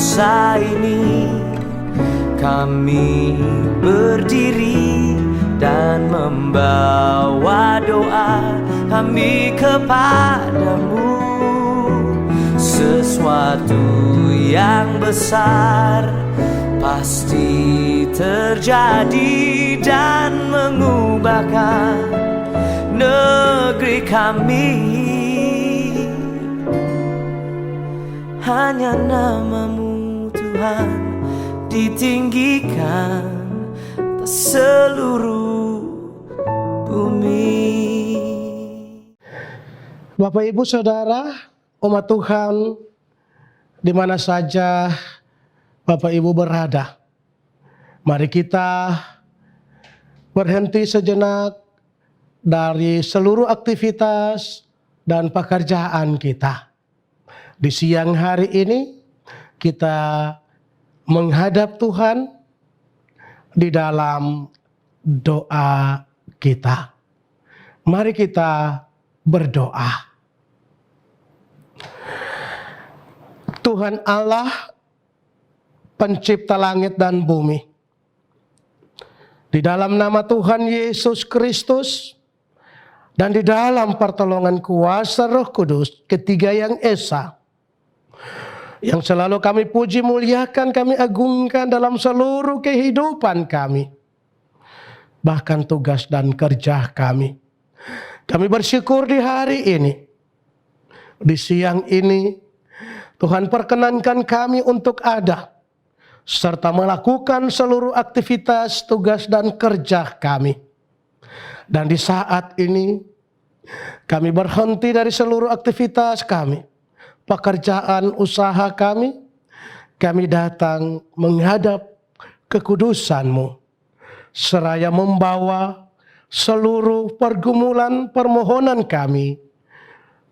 bangsa ini. Kami berdiri dan membawa doa kami kepadamu. Sesuatu yang besar pasti terjadi dan mengubahkan negeri kami. Hanya namamu Tuhan ditinggikan atas seluruh bumi. Bapak Ibu Saudara, umat Tuhan di mana saja Bapak Ibu berada, mari kita berhenti sejenak dari seluruh aktivitas dan pekerjaan kita. Di siang hari ini kita menghadap Tuhan di dalam doa kita. Mari kita berdoa. Tuhan Allah, pencipta langit dan bumi, di dalam nama Tuhan Yesus Kristus dan di dalam pertolongan kuasa Roh Kudus, ketiga yang esa, yang selalu kami puji, muliakan, kami agungkan dalam seluruh kehidupan kami, bahkan tugas dan kerja kami. Kami bersyukur di hari ini, di siang ini, Tuhan perkenankan kami untuk ada serta melakukan seluruh aktivitas, tugas, dan kerja kami. Dan di saat ini kami berhenti dari seluruh aktivitas kami, pekerjaan, usaha kami datang menghadap kekudusan-Mu, seraya membawa seluruh pergumulan permohonan kami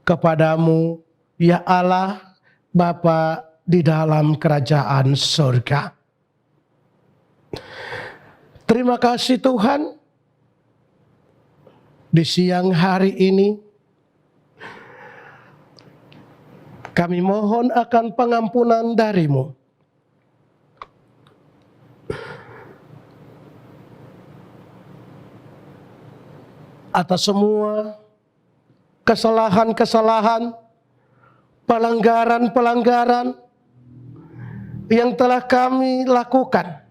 kepadamu, ya Allah, Bapa di dalam kerajaan surga. Terima kasih Tuhan, di siang hari ini kami mohon akan pengampunan dari-Mu. Atas semua kesalahan-kesalahan, pelanggaran-pelanggaran yang telah kami lakukan,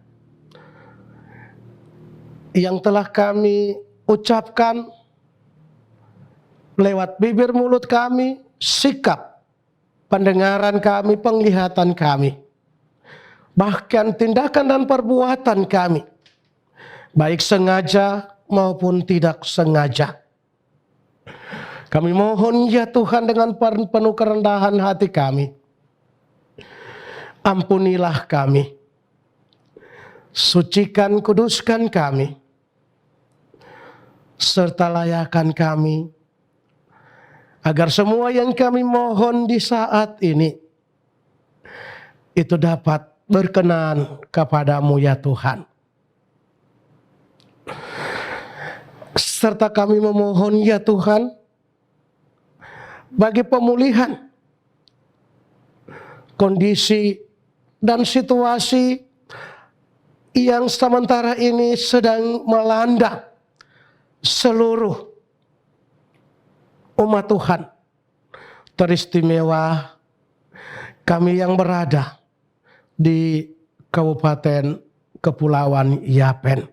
yang telah kami ucapkan lewat bibir mulut kami, sikap, pendengaran kami, penglihatan kami, bahkan tindakan dan perbuatan kami, baik sengaja maupun tidak sengaja. Kami mohon ya Tuhan dengan penuh kerendahan hati kami, ampunilah kami, sucikan, kuduskan kami, serta layakan kami, agar semua yang kami mohon di saat ini itu dapat berkenan kepadamu ya Tuhan. Serta kami memohon ya Tuhan, bagi pemulihan kondisi dan situasi yang sementara ini sedang melanda seluruh umat Tuhan, teristimewa kami yang berada di Kabupaten Kepulauan Yapen.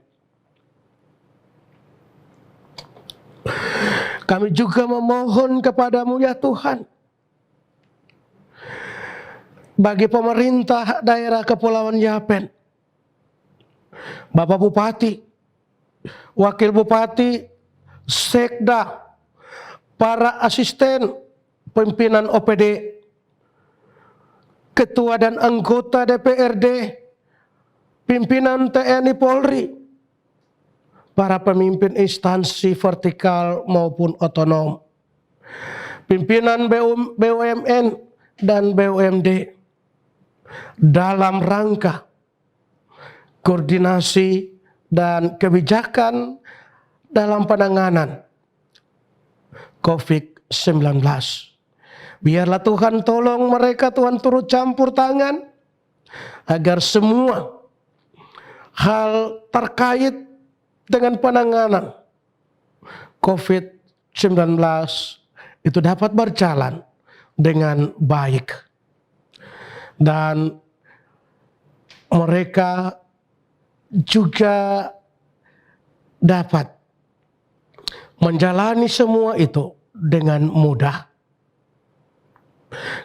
Kami juga memohon kepadamu ya Tuhan, bagi pemerintah daerah Kepulauan Yapen, Bapak Bupati, Wakil Bupati, Sekda, para asisten pimpinan OPD, ketua dan anggota DPRD, pimpinan TNI Polri, para pemimpin instansi vertikal maupun otonom, pimpinan BUMN dan BUMD, dalam rangka koordinasi dan kebijakan dalam penanganan COVID-19. Biarlah Tuhan tolong mereka, Tuhan turut campur tangan agar semua hal terkait dengan penanganan COVID-19 itu dapat berjalan dengan baik. Dan mereka juga dapat menjalani semua itu dengan mudah.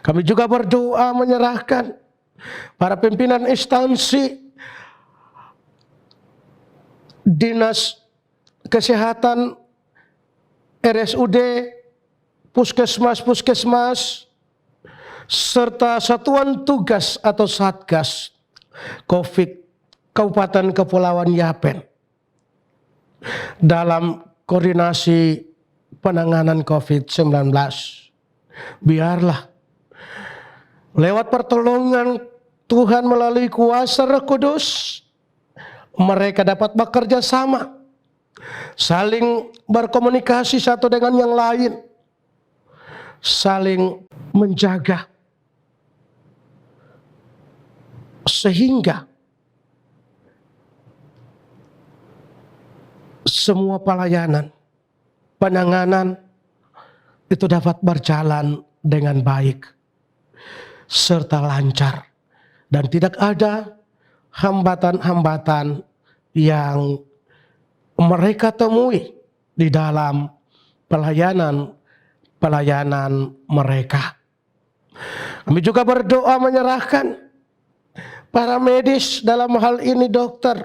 Kami juga berdoa menyerahkan para pimpinan instansi Dinas Kesehatan, RSUD, puskesmas, serta satuan tugas atau satgas COVID Kabupaten Kepulauan Yapen dalam koordinasi penanganan COVID-19. Biarlah lewat pertolongan Tuhan melalui kuasa Roh Kudus, mereka dapat bekerja sama, saling berkomunikasi satu dengan yang lain, saling menjaga, sehingga semua pelayanan, penanganan itu dapat berjalan dengan baik serta lancar, dan tidak ada hambatan-hambatan yang mereka temui di dalam pelayanan mereka. Kami juga berdoa menyerahkan para medis, dalam hal ini dokter,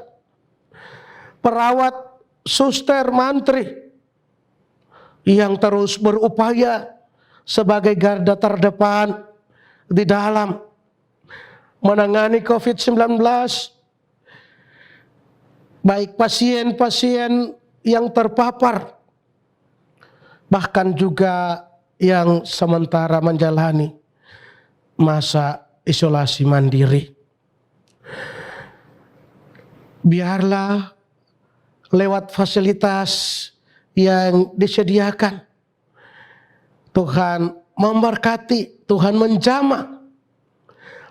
perawat, suster, mantri yang terus berupaya sebagai garda terdepan di dalam menangani COVID-19, baik pasien-pasien yang terpapar, bahkan juga yang sementara menjalani masa isolasi mandiri. Biarlah lewat fasilitas yang disediakan, Tuhan memberkati, Tuhan menjamah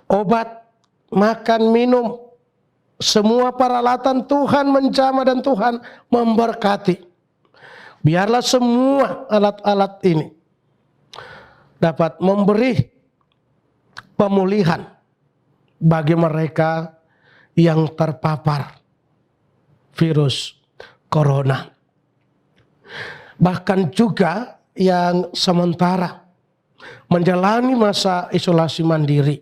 obat, makan, minum, semua peralatan Tuhan menjamah dan Tuhan memberkati. Biarlah semua alat-alat ini dapat memberi pemulihan bagi mereka yang terpapar virus corona. Bahkan juga yang sementara menjalani masa isolasi mandiri.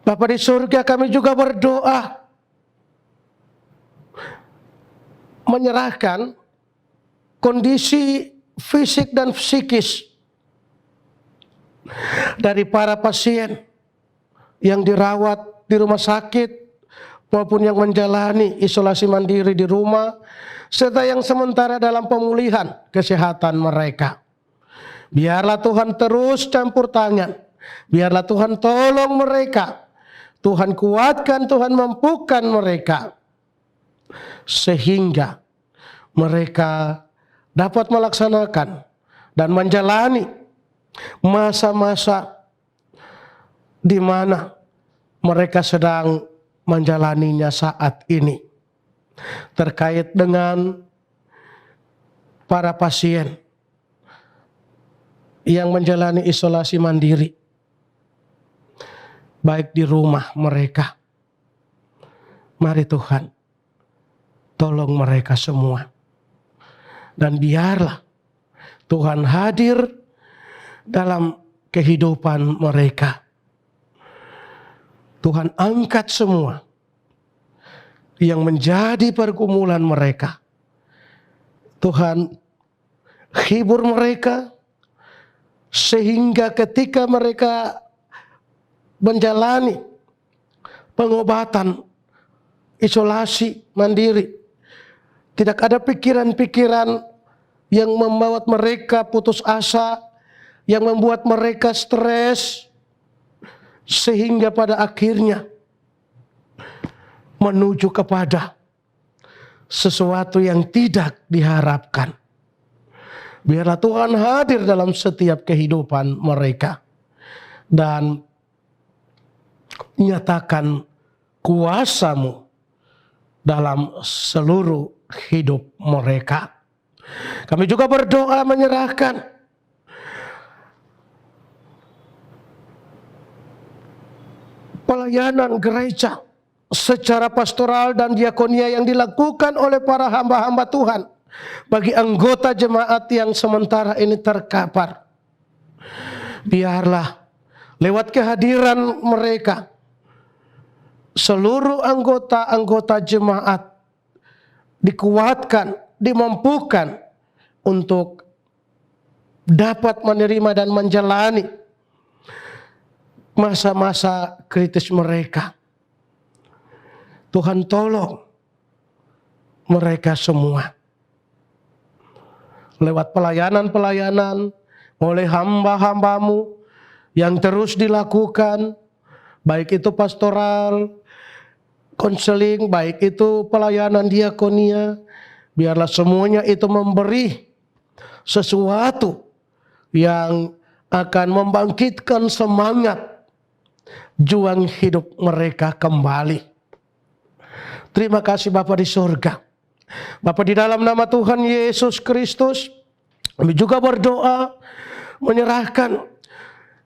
Bapa di surga, kami juga berdoa menyerahkan kondisi fisik dan psikis dari para pasien yang dirawat di rumah sakit maupun yang menjalani isolasi mandiri di rumah, serta yang sementara dalam pemulihan kesehatan mereka. Biarlah Tuhan terus campur tangan, biarlah Tuhan tolong mereka, Tuhan kuatkan, Tuhan mampukan mereka, sehingga mereka dapat melaksanakan dan menjalani masa-masa di mana mereka sedang menjalaninya saat ini, terkait dengan para pasien yang menjalani isolasi mandiri, baik di rumah mereka. Mari Tuhan, tolong mereka semua. Dan biarlah Tuhan hadir dalam kehidupan mereka. Tuhan angkat semua yang menjadi pergumulan mereka. Tuhan hibur mereka, sehingga ketika mereka menjalani pengobatan isolasi mandiri, tidak ada pikiran-pikiran yang membuat mereka putus asa, yang membuat mereka stres, sehingga pada akhirnya menuju kepada sesuatu yang tidak diharapkan. Biarlah Tuhan hadir dalam setiap kehidupan mereka, dan nyatakan kuasa-Mu dalam seluruh hidup mereka. Kami juga berdoa menyerahkan pelayanan gereja secara pastoral dan diakonia yang dilakukan oleh para hamba-hamba Tuhan bagi anggota jemaat yang sementara ini terkapar. Biarlah lewat kehadiran mereka seluruh anggota-anggota jemaat dikuatkan, dimampukan untuk dapat menerima dan menjalani masa-masa kritis mereka. Tuhan tolong mereka semua. Lewat pelayanan-pelayanan oleh hamba-hamba-Mu yang terus dilakukan, baik itu pastoral, konseling, baik itu pelayanan diakonia, biarlah semuanya itu memberi sesuatu yang akan membangkitkan semangat juang hidup mereka kembali. Terima kasih Bapa di surga. Bapa, di dalam nama Tuhan Yesus Kristus, kami juga berdoa menyerahkan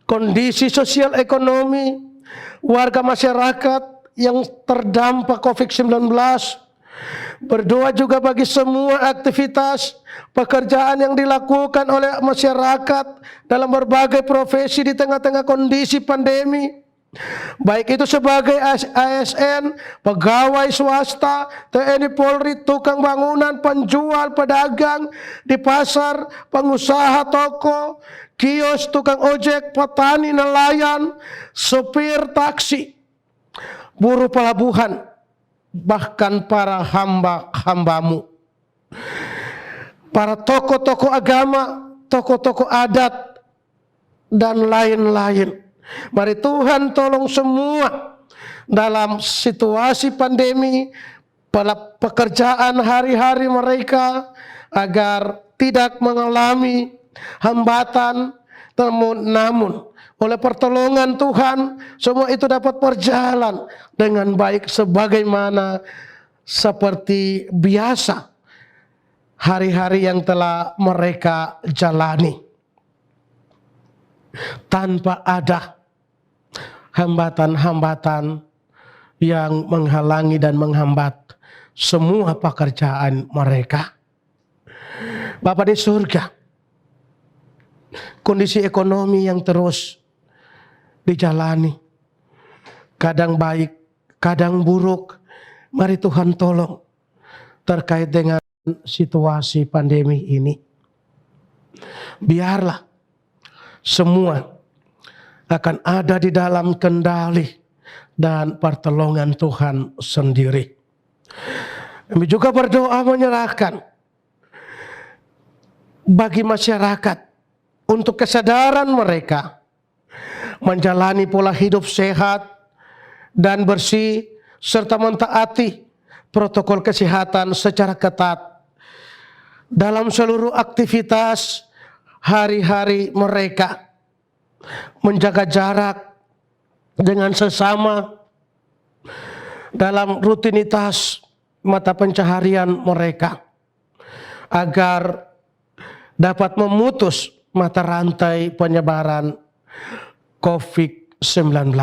kondisi sosial ekonomi warga masyarakat yang terdampak COVID-19. Berdoa juga bagi semua aktivitas pekerjaan yang dilakukan oleh masyarakat dalam berbagai profesi di tengah-tengah kondisi pandemi. Baik itu sebagai ASN, pegawai swasta, TNI Polri, tukang bangunan, penjual, pedagang di pasar, pengusaha toko, kios, tukang ojek, petani, nelayan, sopir taksi, buruh pelabuhan, bahkan para hamba-hamba-Mu, para tokoh-tokoh agama, tokoh-tokoh adat, dan lain-lain. Mari Tuhan tolong semua dalam situasi pandemi, pekerjaan hari-hari mereka agar tidak mengalami hambatan, namun oleh pertolongan Tuhan semua itu dapat berjalan dengan baik sebagaimana seperti biasa hari-hari yang telah mereka jalani, tanpa ada hambatan-hambatan yang menghalangi dan menghambat semua pekerjaan mereka. Bapa di surga, kondisi ekonomi yang terus dijalani, kadang baik, kadang buruk. Mari Tuhan tolong terkait dengan situasi pandemi ini. Biarlah semua akan ada di dalam kendali dan pertolongan Tuhan sendiri. Kami juga berdoa menyerahkan bagi masyarakat untuk kesadaran mereka menjalani pola hidup sehat dan bersih serta mentaati protokol kesehatan secara ketat dalam seluruh aktivitas hari-hari mereka, menjaga jarak dengan sesama dalam rutinitas mata pencaharian mereka agar dapat memutus mata rantai penyebaran COVID-19.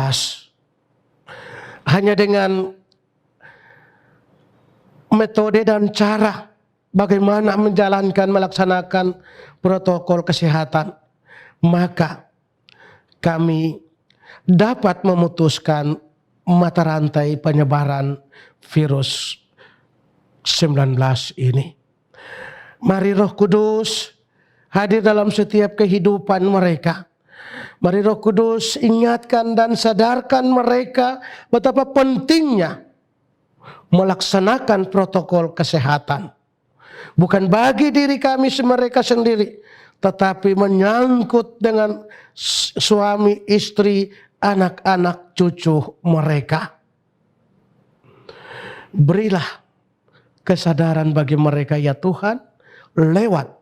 Hanya dengan metode dan cara bagaimana melaksanakan protokol kesehatan, maka kami dapat memutuskan mata rantai penyebaran virus 19 ini. Mari Roh Kudus hadir dalam setiap kehidupan mereka. Mari Roh Kudus ingatkan dan sadarkan mereka betapa pentingnya melaksanakan protokol kesehatan. Bukan bagi diri kami mereka sendiri, tetapi menyangkut dengan suami, istri, anak-anak, cucu mereka. Berilah kesadaran bagi mereka ya Tuhan, lewat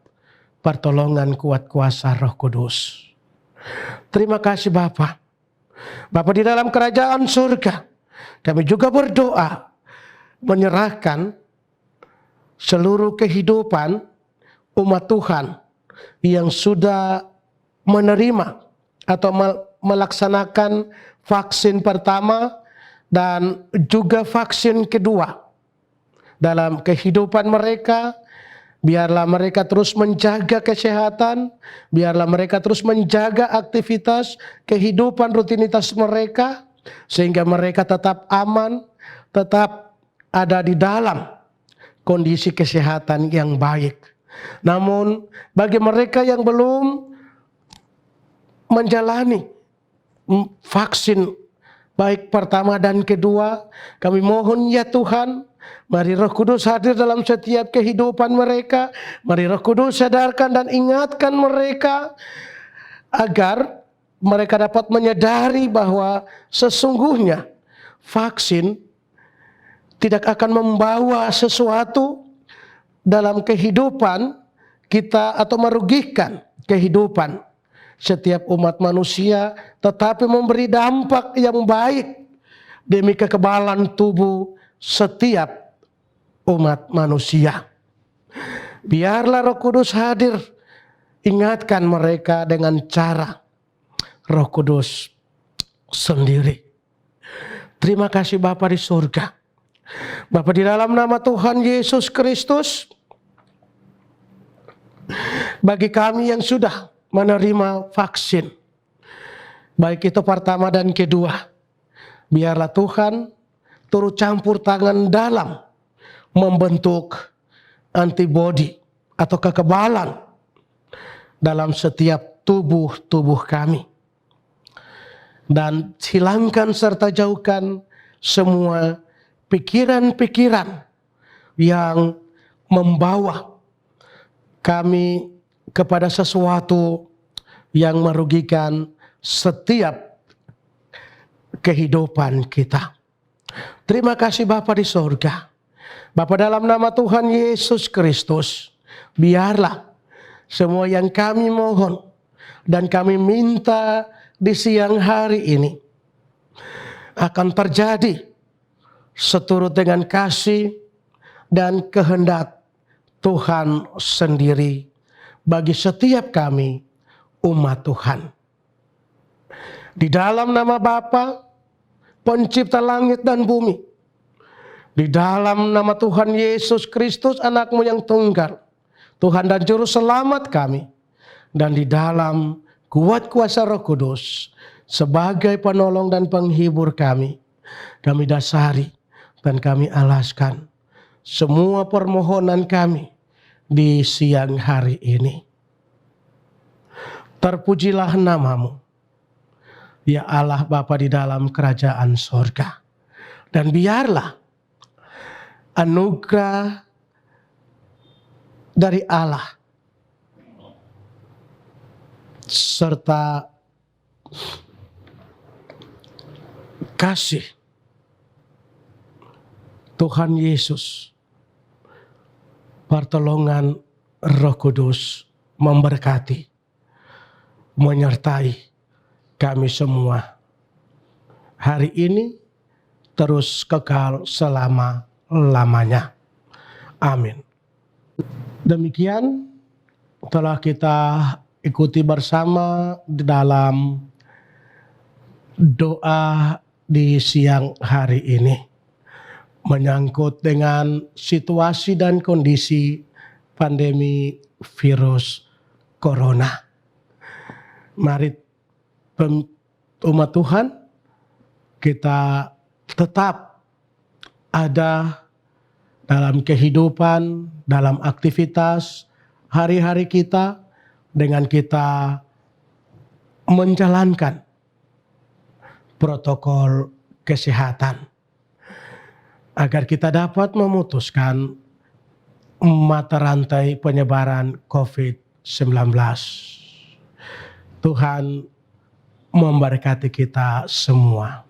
pertolongan kuat kuasa Roh Kudus. Terima kasih Bapa. Bapa di dalam kerajaan surga, kami juga berdoa menyerahkan seluruh kehidupan umat Tuhan yang sudah menerima atau melaksanakan vaksin pertama dan juga vaksin kedua. Dalam kehidupan mereka, biarlah mereka terus menjaga kesehatan, biarlah mereka terus menjaga aktivitas kehidupan rutinitas mereka, sehingga mereka tetap aman, tetap ada di dalam kondisi kesehatan yang baik. Namun bagi mereka yang belum menjalani vaksin baik pertama dan kedua, kami mohon ya Tuhan, mari Roh Kudus hadir dalam setiap kehidupan mereka. Mari Roh Kudus sadarkan dan ingatkan mereka agar mereka dapat menyadari bahwa sesungguhnya vaksin tidak akan membawa sesuatu dalam kehidupan kita atau merugikan kehidupan setiap umat manusia, tetapi memberi dampak yang baik demi kekebalan tubuh setiap umat manusia. Biarlah Roh Kudus hadir, ingatkan mereka dengan cara Roh Kudus sendiri. Terima kasih Bapa di surga. Bapa, di dalam nama Tuhan Yesus Kristus, bagi kami yang sudah menerima vaksin, baik itu pertama dan kedua, biarlah Tuhan turut campur tangan dalam membentuk antibodi atau kekebalan dalam setiap tubuh kami. Dan hilangkan serta jauhkan semua pikiran-pikiran yang membawa kami kepada sesuatu yang merugikan setiap kehidupan kita. Terima kasih Bapa di surga. Bapa, dalam nama Tuhan Yesus Kristus, biarlah semua yang kami mohon dan kami minta di siang hari ini akan terjadi seturut dengan kasih dan kehendak Tuhan sendiri bagi setiap kami umat Tuhan. Di dalam nama Bapa, pencipta langit dan bumi, di dalam nama Tuhan Yesus Kristus, anakmu yang tunggal, Tuhan dan Juru Selamat kami, dan di dalam kuat kuasa Roh Kudus sebagai penolong dan penghibur kami dasari dan kami alaskan semua permohonan kami di siang hari ini. Terpujilah namamu, ya Allah Bapa di dalam kerajaan sorga. Dan biarlah anugerah dari Allah serta kasih Tuhan Yesus, pertolongan Roh Kudus memberkati, menyertai kami semua hari ini terus kekal selama-lamanya. Amin. Demikian telah kita ikuti bersama di dalam doa di siang hari ini, menyangkut dengan situasi dan kondisi pandemi virus corona. Mari umat Tuhan, kita tetap ada dalam kehidupan, dalam aktivitas hari-hari kita, dengan kita menjalankan protokol kesehatan, agar kita dapat memutuskan mata rantai penyebaran COVID-19. Tuhan memberkati kita semua.